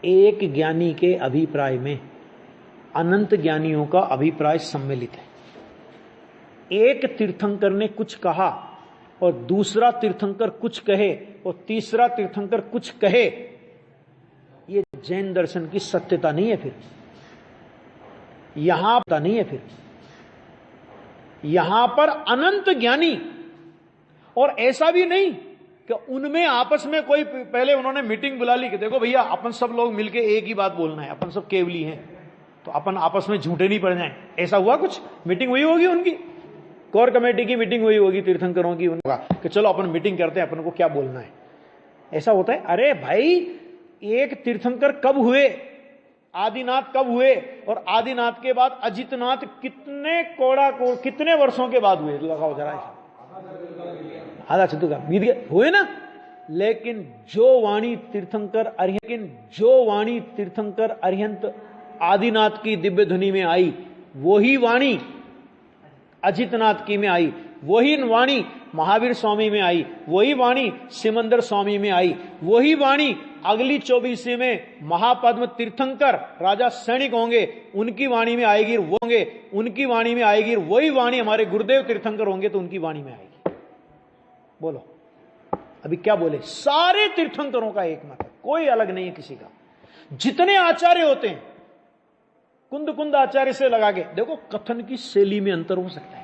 [SPEAKER 1] एक ज्ञानी के अभिप्राय में अनंत ज्ञानियों का अभिप्राय सम्मिलित है। एक तीर्थंकर ने कुछ कहा और दूसरा तीर्थंकर कुछ कहे और तीसरा तीर्थंकर कुछ कहे, ये जैन दर्शन की सत्यता नहीं है। फिर यहां पता नहीं है, फिर यहां पर अनंत ज्ञानी, और ऐसा भी नहीं कि उनमें आपस में कोई पहले उन्होंने मीटिंग बुला ली कि देखो भैया अपन सब लोग मिलके एक ही बात बोलना है, अपन सब केवली हैं, तो अपन आपस में झूठे नहीं पड़ जाएं। ऐसा हुआ कुछ? मीटिंग हुई होगी उनकी, कोर कमेटी की मीटिंग हुई होगी तीर्थंकरों की, उनका कि चलो अपन मीटिंग करते हैं, अपन को क्या बोलना है। ऐसा होता है? अरे भाई, एक तीर्थंकर कब हुए? आदिनाथ कब हुए? और आदिनाथ के बाद अजितनाथ कितने वर्षों के बाद हुए? लगाओ जरा, आधा चतु का बीत गया, हुए ना। लेकिन जो वाणी तीर्थंकर अरिहंत आदिनाथ की दिव्य ध्वनि में आई, वही वाणी अजितनाथ की में आई, वही वाणी महावीर स्वामी में आई, वही वाणी सिमंदर स्वामी में आई, वही वाणी अगली 24 में महापद्म तीर्थंकर राजा सैनिक होंगे, उनकी वाणी में आएगी, वो होंगे उनकी वाणी में आएगी, वही वाणी हमारे गुरुदेव तीर्थंकर होंगे तो उनकी वाणी में आएगी। बोलो अभी क्या बोले? सारे तीर्थंकरों का एक मत है, कोई अलग नहीं है किसी का। जितने आचार्य होते हैं, कुंद आचार्य से लगा के देखो, कथन की शैली में अंतर हो सकता है।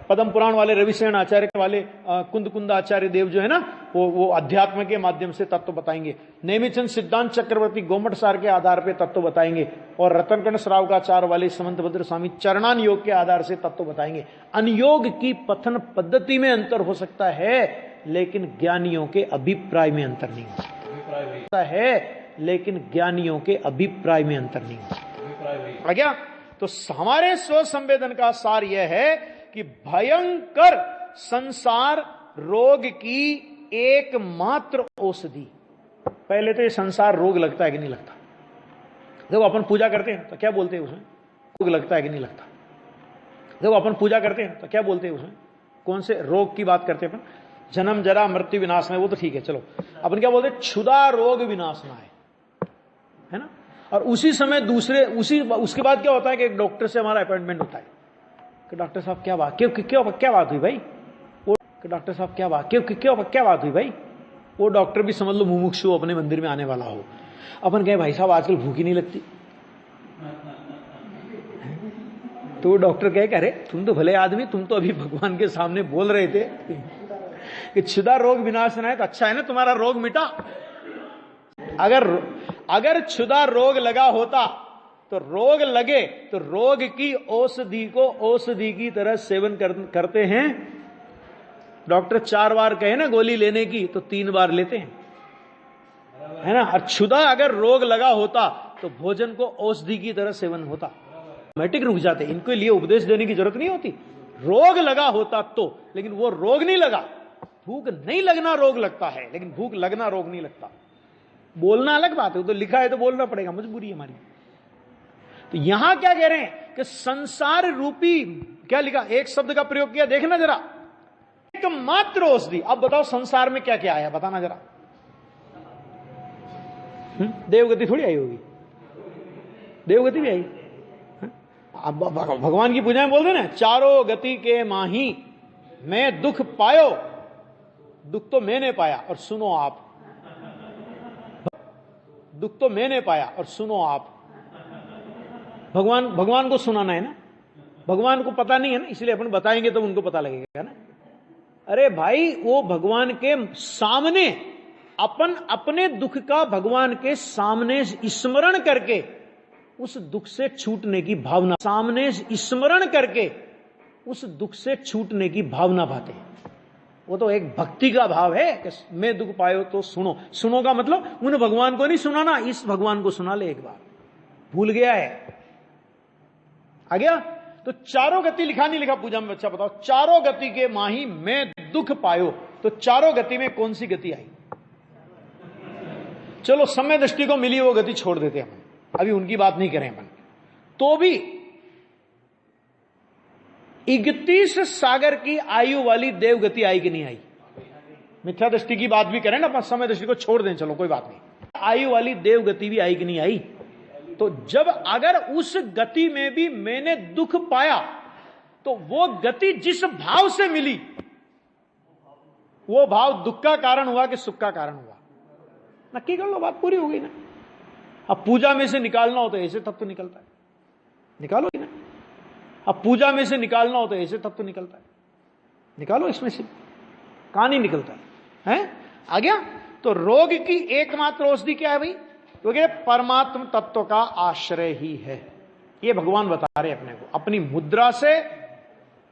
[SPEAKER 1] पद्म पुराण वाले रविशरण आचार्य वाले कुंद आचार्य देव जो है ना, वो अध्यात्म के माध्यम से तत्व बताएंगे। नेमिचंद सिद्धांत चक्रवर्ती गोमट सार के आधार पे तत्व बताएंगे, और रतनकर्ण श्रावकाचार्य वाले समंतभद्र स्वामी चरणान योग के आधार से तत्व बताएंगे। अनयोग की पठन पद्धति में अंतर हो सकता है, लेकिन ज्ञानियों के अभिप्राय में अंतर नहीं हो सकता है, लेकिन ज्ञानियों के अभिप्राय में अंतर नहीं हो सकता। क्या? तो हमारे स्व संवेदन का सार यह है कि भयंकर संसार रोग की एकमात्र औषधि, पहले तो ये संसार रोग लगता है कि नहीं लगता? देखो अपन पूजा करते हैं तो क्या बोलते हैं उसमें? रोग लगता है कि नहीं लगता? देखो अपन पूजा करते हैं तो क्या बोलते हैं उसमें? कौन से रोग की बात करते हैं अपन? जन्म जरा मृत्यु विनाश में, वो तो ठीक है, चलो अपन क्या बोलते हैं? क्षुधा रोग विनाशना है ना। और उसी समय उसके बाद क्या होता है कि एक डॉक्टर से हमारा अपॉइंटमेंट होता है कि डॉक्टर साहब क्या बात, क्या बात हुई भाई? वो डॉक्टर साहब क्या बात हुई भाई? वो डॉक्टर भी समझ लो मुमुक्षु अपने मंदिर में आने वाला हो। अपन कहे भाई साहब आजकल भूख ही नहीं लगती, तो वो डॉक्टर कहे अरे तुम तो भले आदमी, तुम तो अभी भगवान के सामने बोल रहे थे कि क्षुधा रोग विनाशना है, तो अच्छा है ना तुम्हारा रोग मिटा। अगर क्षुधा रोग लगा होता तो रोग लगे तो रोग की औषधि को औषधि की तरह सेवन करते हैं। डॉक्टर 4 बार कहे ना गोली लेने की तो 3 बार लेते हैं, है ना। और क्षुधा अगर रोग लगा होता तो भोजन को औषधि की तरह सेवन होता, ऑटोमेटिक रुक जाते। इनके लिए उपदेश देने की जरूरत नहीं होती। रोग लगा होता तो, लेकिन वो रोग नहीं लगा। भूख नहीं लगना रोग लगता है, लेकिन भूख लगना रोग नहीं लगता। बोलना अलग बात है, तो लिखा है तो बोलना पड़ेगा, मजबूरी है हमारी। तो यहां क्या कह रहे हैं कि संसार रूपी, क्या लिखा, एक शब्द का प्रयोग किया, देखना जरा, एकमात्र औषधि। अब बताओ संसार में क्या क्या आया, बताना जरा। देवगति थोड़ी आई होगी, देवगति भी आई। अब भगवान की पूजा में बोलते ना, चारों गति के माही मैं दुख पायो, दुख तो मैंने पाया और सुनो आप, दुख तो मैंने पाया और सुनो आप। भगवान को सुनाना है ना, भगवान को पता नहीं है ना, इसलिए अपन बताएंगे तो उनको पता लगेगा ना। अरे भाई, वो भगवान के सामने अपन अपने दुख का भगवान के सामने स्मरण करके उस दुख से छूटने की भावना, सामने स्मरण करके उस दुख से छूटने की भावना पाते हैं। वो तो एक भक्ति का भाव है कि मैं दुख पायो तो सुनो। सुनो का मतलब उन भगवान को नहीं सुनाना, इस भगवान को सुना ले एक बार, भूल गया है, आ गया। तो चारों गति लिखा नहीं लिखा पूजा में, बच्चा बताओ। चारों गति के माही मैं दुख पायो, तो चारों गति में कौन सी गति आई? चलो समय दृष्टि को मिली वो गति छोड़ देते हम, अभी उनकी बात नहीं करें अपन। तो भी 31 सागर की आयु वाली देव गति आई कि नहीं आई? मिथ्या दृष्टि की बात भी करें ना अपन, समय दृष्टि को छोड़ दें, चलो कोई बात नहीं। आयु वाली देव गति भी आई कि नहीं आई? तो जब अगर उस गति में भी मैंने दुख पाया, तो वो गति जिस भाव से मिली, वो भाव दुख का कारण हुआ कि सुख का कारण हुआ? नक्की कर लो, बात पूरी हो गई ना। अब पूजा में से निकालना हो तो ऐसे तत्व निकलता है, निकालो ना। अब पूजा में से निकालना हो तो ऐसे तत्व निकलता है, निकालो इसमें से। कहां नहीं निकलता है? है, आ गया। तो रोग की एकमात्र औषधि क्या है भाई? क्योंकि परमात्म तत्व का आश्रय ही है। ये भगवान बता रहे अपने को अपनी मुद्रा से।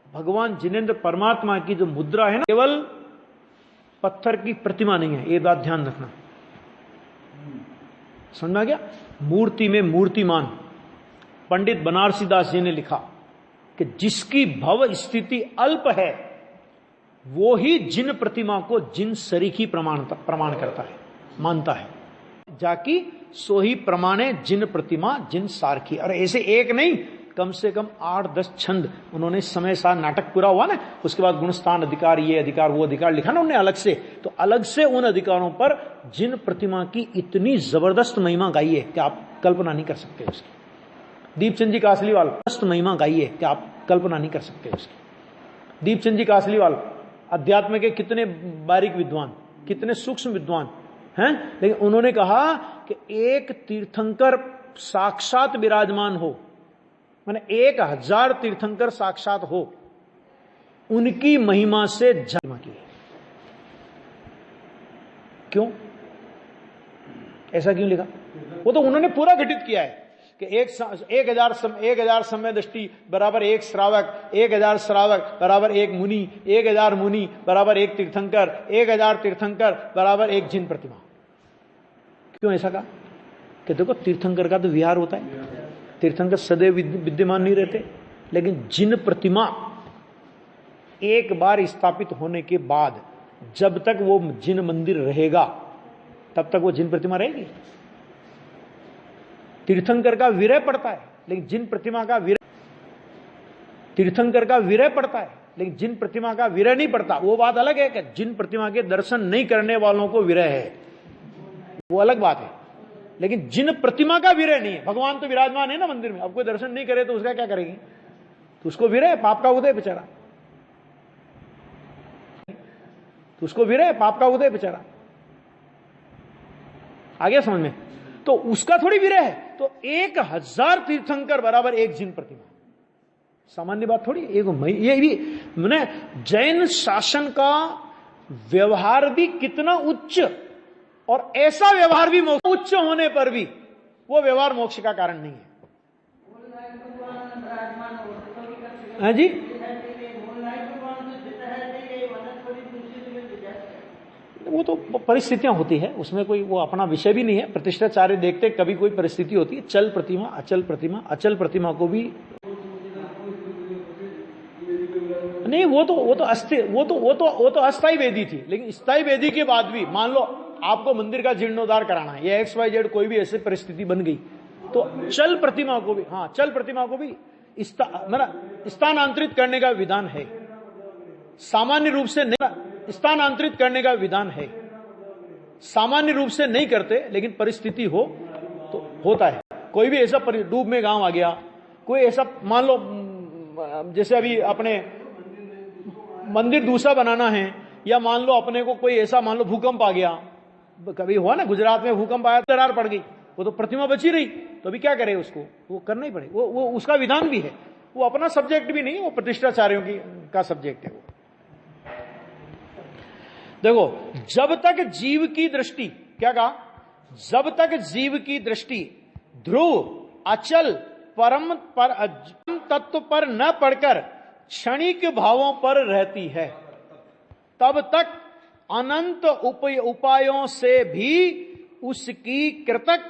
[SPEAKER 1] भगवान जिनेंद्र परमात्मा की जो मुद्रा है ना, केवल पत्थर की प्रतिमा नहीं है, ये बात ध्यान रखना। समझ में आ गया? मूर्ति में मूर्तिमान। पंडित बनारसी दास जी ने लिखा कि जिसकी भव स्थिति अल्प है वो ही जिन प्रतिमा को जिन सरीखी प्रमाण करता है, मानता है। जाकी सो ही प्रमाणे जिन प्रतिमा जिन सारखी। और ऐसे एक नहीं, कम से कम 8-10 छंद उन्होंने समय सार नाटक पूरा हुआ ना, उसके बाद गुणस्थान अधिकार, ये अधिकार, वो अधिकार लिखा ना उन्होंने अलग से। तो अलग से उन अधिकारों पर जिन प्रतिमा की इतनी जबरदस्त महिमा गाई है कि आप कल्पना नहीं कर सकते उसकी। दीपचंद जी कासलीवाल जबरदस्त महिमा गाई है कि आप कल्पना नहीं कर सकते उसकी। दीपचंद जी कासलीवाल अध्यात्म के कितने बारीक विद्वान, कितने सूक्ष्म विद्वान हैं, लेकिन उन्होंने कहा कि एक तीर्थंकर साक्षात विराजमान हो, माने 1000 तीर्थंकर साक्षात हो, उनकी महिमा से जन्म की। क्यों ऐसा क्यों लिखा? वो तो उन्होंने पूरा घटित किया है कि 1000 समय दृष्टि बराबर 1 श्रावक, 1000 श्रावक बराबर 1 मुनि, 1000 मुनि बराबर 1 तीर्थंकर, 1000 तीर्थंकर बराबर 1 जिन प्रतिमा। क्यों ऐसा कहा? कि देखो तीर्थंकर का तो विहार होता है, तीर्थंकर सदैव विद्यमान नहीं रहते, लेकिन जिन प्रतिमा एक बार स्थापित होने के बाद जब तक वो जिन मंदिर रहेगा तब तक वो जिन प्रतिमा रहेगी। तीर्थंकर का विरह पड़ता है लेकिन जिन प्रतिमा का विरह, तीर्थंकर का विरह पड़ता है लेकिन जिन प्रतिमा का विरह नहीं पड़ता। वो बात अलग है कि जिन प्रतिमा के दर्शन नहीं करने वालों को विरह है, वो अलग बात है, लेकिन जिन प्रतिमा का विरह नहीं है। भगवान तो विराजमान है ना मंदिर में, अब कोई दर्शन नहीं करे तो उसका क्या करेगी? तो उसको विरह है, पाप का उदय बेचारा, तो उसको विरह है, पाप का उदय बेचारा। आ गया समझ में? तो उसका थोड़ी विरह है। तो 1000 तीर्थंकर बराबर 1 जिन प्रतिमा, सामान्य बात थोड़ी। ये भी मैंने जैन शासन का व्यवहार भी कितना उच्च, और ऐसा व्यवहार भी उच्च होने पर भी वो व्यवहार मोक्ष का कारण नहीं है। हाँ जी, वो तो परिस्थितियां होती है, उसमें कोई वो अपना विषय भी नहीं है। प्रतिष्ठाचार्य देखते कभी कोई परिस्थिति होती है, चल प्रतिमा, अचल प्रतिमा, अचल प्रतिमा को भी नहीं, वो तो अस्थायी वेदी थी। लेकिन स्थायी वेदी के बाद भी मान लो आपको मंदिर का जीर्णोद्धार कराना है या XYZ कोई भी ऐसी परिस्थिति बन गई, तो चल प्रतिमा को भी, हाँ चल प्रतिमा को भी स्थानांतरित करने का विधान है। सामान्य रूप से नहीं स्थानांतरित करने का विधान है, सामान्य रूप से नहीं करते, लेकिन परिस्थिति हो तो होता है। कोई भी ऐसा डूब में गांव आ गया, कोई ऐसा मान लो जैसे अभी अपने मंदिर दूसरा बनाना है, या मान लो अपने को कोई ऐसा मान लो भूकंप आ गया, कभी हुआ ना गुजरात में भूकंप आया, दरार पड़ गई, वो तो प्रतिमा बची रही, तो अभी क्या करे उसको? वो करना ही पड़ेगा, वो उसका विधान भी है, वो अपना सब्जेक्ट भी नहीं है, वो प्रतिष्ठाचार्यों का सब्जेक्ट है वो। देखो, जब तक जीव की दृष्टि, क्या कहा? जब तक जीव की दृष्टि ध्रुव अचल परम पर तत्व पर न पड़कर क्षणिक भावों पर रहती है, तब तक अनंत उपायों से भी उसकी कृतक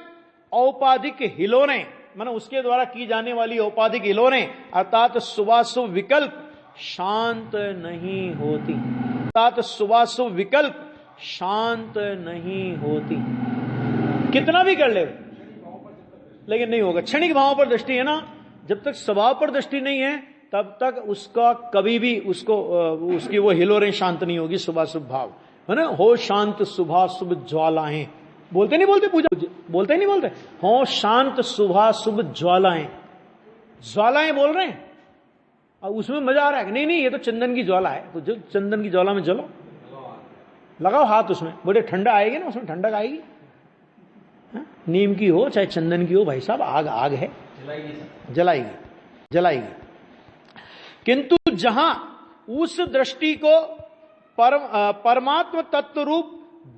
[SPEAKER 1] औपाधिक हिलोरें, माने उसके द्वारा की जाने वाली औपाधिक हिलोरें अर्थात शुभाशुभ विकल्प शांत नहीं होती, अर्थात शुभाशुभ विकल्प शांत नहीं होती। कितना भी कर ले लेकिन नहीं होगा। क्षणिक भावों पर दृष्टि है ना, जब तक स्वभाव पर दृष्टि नहीं है तब तक उसका कभी भी उसकी वो हिलोरें शांत नहीं होगी। शुभाशुभ भाव है ना, हो शांत शुभाशुभ ज्वालाएं, बोलते नहीं बोलते पूजा, बोलते ही नहीं बोलते, हो शांत शुभाशुभ ज्वालाएं, ज्वालाएं बोल रहे हैं। और उसमें मजा आ रहा है, नहीं ये तो चंदन की ज्वाला है, तो जो चंदन की ज्वाला में जलो, लगाओ हाथ उसमें, बड़े ठंडा आएगी ना, उसमें ठंडक आएगी। नीम की हो चाहे चंदन की हो, भाई साहब आग है, जलाएगी। किंतु जहां उस दृष्टि को परमात्म तत्व रूप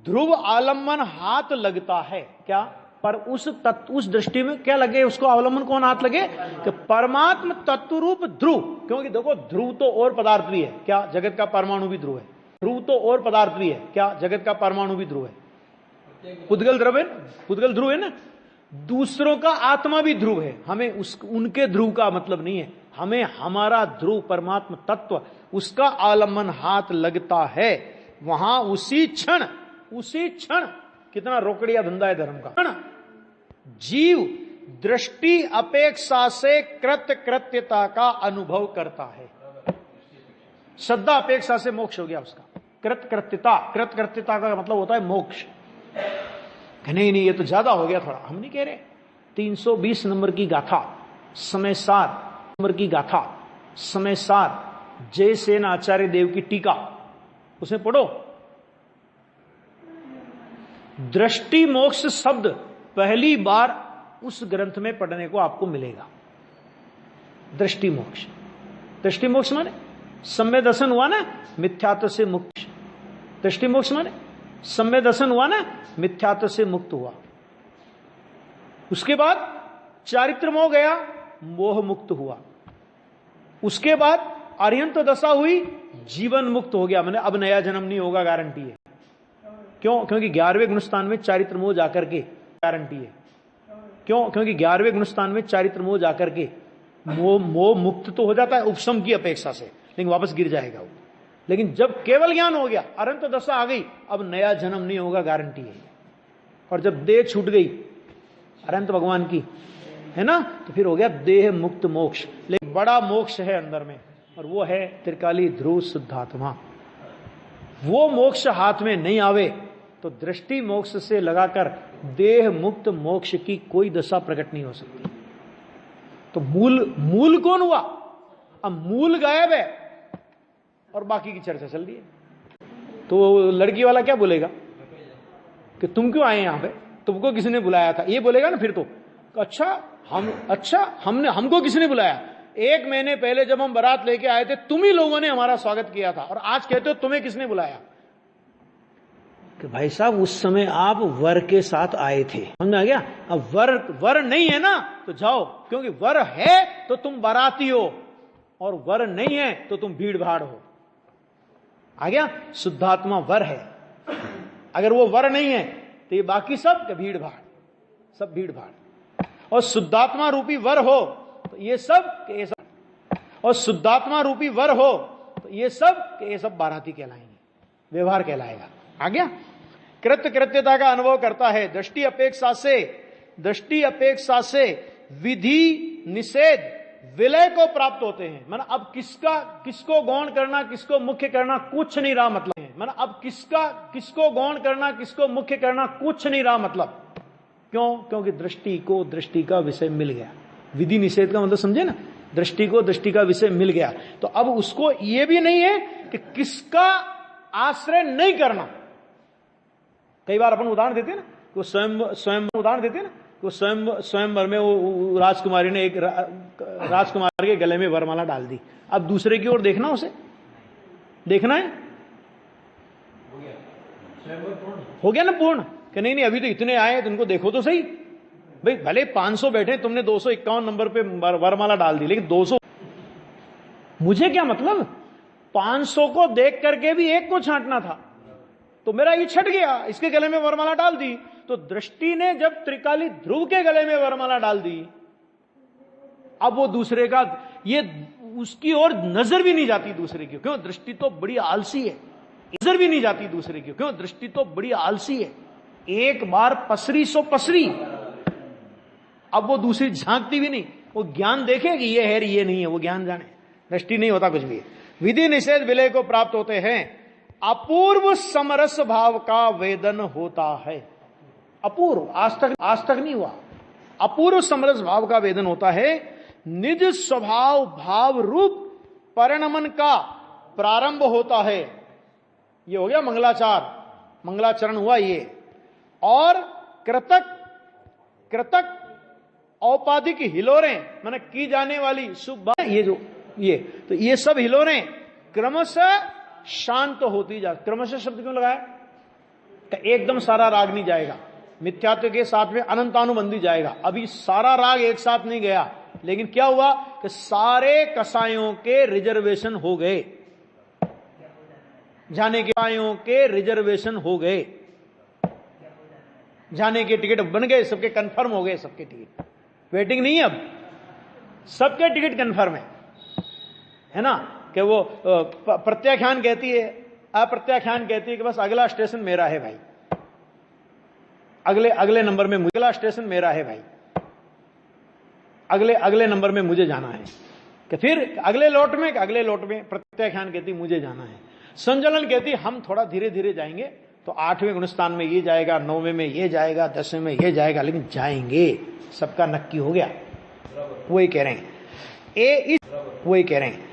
[SPEAKER 1] ध्रुव आलम्बन हाथ लगता है। क्या? पर उस दृष्टि में क्या लगे उसको? आलम्बन कौन हाथ लगे? कि परमात्म तत्व रूप ध्रुव। क्योंकि देखो ध्रुव तो और पदार्थ भी है। क्या? जगत का परमाणु भी ध्रुव है। ध्रुव तो और पदार्थ भी है। क्या? जगत का परमाणु भी ध्रुव है। पुद्गल ध्रुव है, पुद्गल ध्रुव है ना। दूसरों का आत्मा भी ध्रुव है। हमें उनके ध्रुव का मतलब नहीं है, हमें हमारा ध्रुव परमात्म तत्व उसका आलम्बन हाथ लगता है। वहां उसी क्षण कितना रोकड़िया धंधा है धर्म का। जीव दृष्टि अपेक्षा से कृत्यता का अनुभव करता है। श्रद्धा अपेक्षा से मोक्ष हो गया उसका। कृत्यता का मतलब होता है मोक्ष। नहीं ये तो ज्यादा हो गया थोड़ा, हम नहीं कह रहे। 320 नंबर की गाथा समय सार जयसेन आचार्य देव की टीका, उसमें पढ़ो। दृष्टि मोक्ष शब्द पहली बार उस ग्रंथ में पढ़ने को आपको मिलेगा। दृष्टि मोक्ष माने सम्य दर्शन हुआ ना, मिथ्यात्व से मुक्त। दृष्टि मोक्ष माने सम्य दर्शन हुआ ना, मिथ्यात्व से मुक्त हुआ। उसके बाद चारित्र मोह गया, मोह मुक्त हुआ। उसके बाद अर्यंत दशा हुई, जीवन मुक्त हो गया। मैंने अब नया जन्म नहीं होगा, गारंटी है। क्यों? क्योंकि 11वें गुणस्थान में चारित्र मोह जाकर के गारंटी है। क्यों? क्योंकि 11वें गुणस्थान में चारित्र मोह जाकर के मोह मुक्त तो हो जाता है उपशम की अपेक्षा से, लेकिन वापस गिर जाएगा वो। लेकिन जब केवल ज्ञान हो गया, अनंत दशा आ गई, अब नया जन्म नहीं होगा, गारंटी है। और जब देह छूट गई अनंत भगवान की, है ना, तो फिर हो गया देह मुक्त मोक्ष। लेकिन बड़ा मोक्ष है अंदर में, और वो है त्रिकाली ध्रुव शुद्धात्मा। वो मोक्ष हाथ में नहीं आवे तो दृष्टि मोक्ष से लगाकर देह मुक्त मोक्ष की कोई दशा प्रकट नहीं हो सकती। तो मूल कौन हुआ? अब मूल गायब है और बाकी की चर्चा चल रही है। तो लड़की वाला क्या बोलेगा कि तुम क्यों आए यहां पे, तुमको किसने बुलाया था? ये बोलेगा ना फिर तो, हमको किसने बुलाया? 1 महीने पहले जब हम बारात लेके आए थे, तुम ही लोगों ने हमारा स्वागत किया था, और आज कहते हो तुम्हें किसने बुलाया? कि भाई साहब उस समय आप वर के साथ आए थे, समझ आ गया? अब वर नहीं है ना, तो जाओ, क्योंकि वर है तो तुम बाराती हो, और वर नहीं है तो तुम भीड़ भाड़ हो। आ गया? शुद्धात्मा वर है। अगर वो वर नहीं है तो ये बाकी सब भीड़ भाड़, सब भीड़ भाड़। और शुद्धात्मा रूपी वर हो तो ये सब और शुद्धात्मा रूपी वर हो तो ये सब बाराती कहलाएंगे, व्यवहार कहलाएगा। आ गया? कृत्यता का अनुभव करता है। दृष्टि अपेक्षा से विधि निषेध विलय को प्राप्त होते हैं। मतलब अब किसको गौण करना, किसको मुख्य करना, कुछ नहीं रहा मतलब है। मतलब अब किसको गौण करना, किसको मुख्य करना, कुछ नहीं रहा मतलब। क्यों? क्योंकि दृष्टि का विषय मिल गया। विधि निषेध का मतलब समझे ना, दृष्टि का विषय मिल गया। तो अब उसको ये भी नहीं है कि किसका आश्रय नहीं करना। कई बार अपन उदाहरण देते हैं ना, वो स्वयं उदाहरण देते हैं ना, वो स्वयंवर में वो राजकुमारी ने एक राजकुमार के गले में वरमाला डाल दी। अब दूसरे की ओर देखना, उसे देखना है, हो गया ना पूर्ण? कि नहीं अभी तो इतने आए, तो उनको देखो तो सही भाई। भले 500 बैठे, तुमने 251 नंबर पे वरमाला डाल दी, लेकिन 200 मुझे क्या मतलब? 500 को देख करके भी एक को छांटना था, तो मेरा ये छट गया, इसके गले में वरमाला डाल दी। तो दृष्टि ने जब त्रिकाली ध्रुव के गले में वरमाला डाल दी, अब वो दूसरे का ये उसकी ओर नजर भी नहीं जाती दूसरे की। क्यों? दृष्टि तो बड़ी आलसी है। नजर भी नहीं जाती दूसरे की। क्यों? दृष्टि तो बड़ी आलसी है। एक बार पसरी सो पसरी, अब वो दूसरी झांकती भी नहीं। वो ज्ञान देखे कि ये है ये नहीं है, वो ज्ञान जाने। दृष्टि नहीं होता कुछ भी। विधि निषेध विलय को प्राप्त होते हैं। अपूर्व समरस भाव का वेदन होता है। अपूर्व, आज तक नहीं हुआ। अपूर्व समरस भाव का वेदन होता है। निज स्वभाव भाव रूप परिणमन का प्रारंभ होता है। ये हो गया मंगलाचरण हुआ ये। और कृतक औपाधिक हिलोरें, माने की जाने वाली शुभ, ये तो ये सब हिलोरें क्रमशः शांत होती जा। क्रमशः शब्द क्यों लगाया? एकदम सारा राग नहीं जाएगा, मिथ्यात्व के साथ में अनंतानुबंधी जाएगा। अभी सारा राग एक साथ नहीं गया, लेकिन क्या हुआ कि सारे कसायों के रिजर्वेशन हो गए, जाने के कसायों के रिजर्वेशन हो गए, जाने के टिकट बन गए, सबके कंफर्म हो गए, सबके टिकट, वेटिंग नहीं है अब, सबके टिकट कंफर्म है ना। कि वो प्रत्याख्यान कहती है, अप्रत्याख्यान कहती है कि बस अगला स्टेशन मेरा है भाई, अगले नंबर में अगला स्टेशन मेरा है भाई, अगले नंबर में मुझे जाना है। कि फिर अगले लौट में प्रत्याख्यान कहती मुझे जाना है। संजलन कहती हम थोड़ा धीरे धीरे जाएंगे, तो 8वें गुणस्थान में ये जाएगा, 9वें में ये जाएगा, 10वें में ये जाएगा, लेकिन जाएंगे, सबका नक्की हो गया। वही कह रहे हैं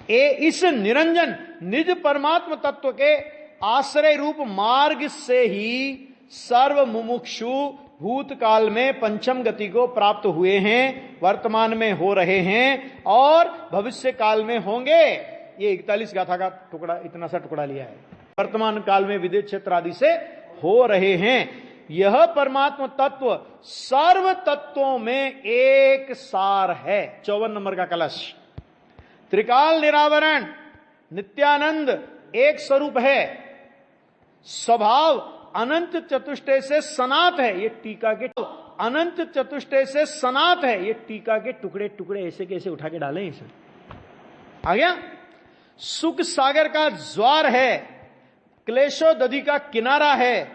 [SPEAKER 1] इस निरंजन निज परमात्म तत्व के आश्रय रूप मार्ग से ही सर्व मुमुक्षु भूतकाल में पंचम गति को प्राप्त हुए हैं, वर्तमान में हो रहे हैं और भविष्य काल में होंगे। ये 41 गाथा का टुकड़ा, इतना सा टुकड़ा लिया है। वर्तमान काल में विदेश क्षेत्र आदि से हो रहे हैं। यह परमात्म तत्व सर्व तत्वों में एक सार है। 54 नंबर का कलश। त्रिकाल निरावरण नित्यानंद एक स्वरूप है, स्वभाव अनंत चतुष्टय से सनात है। ये टीका के अनंत चतुष्टय से सनात है। ये टीका के टुकड़े टुकड़े ऐसे कैसे उठा के डाले इसे, आ गया। सुख सागर का ज्वार है, क्लेशोदधि का किनारा है,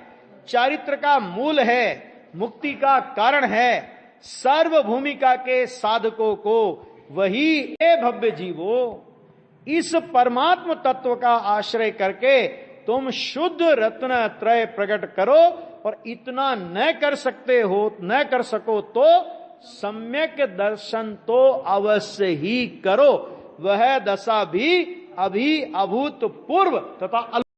[SPEAKER 1] चारित्र का मूल है, मुक्ति का कारण है, सर्व भूमिका के साधकों को वही ए भव्य जीवो। इस परमात्म तत्व का आश्रय करके तुम शुद्ध रत्न त्रय प्रकट करो, और इतना न कर सको तो सम्यक दर्शन तो अवश्य ही करो। वह दशा भी अभी अभूतपूर्व तथा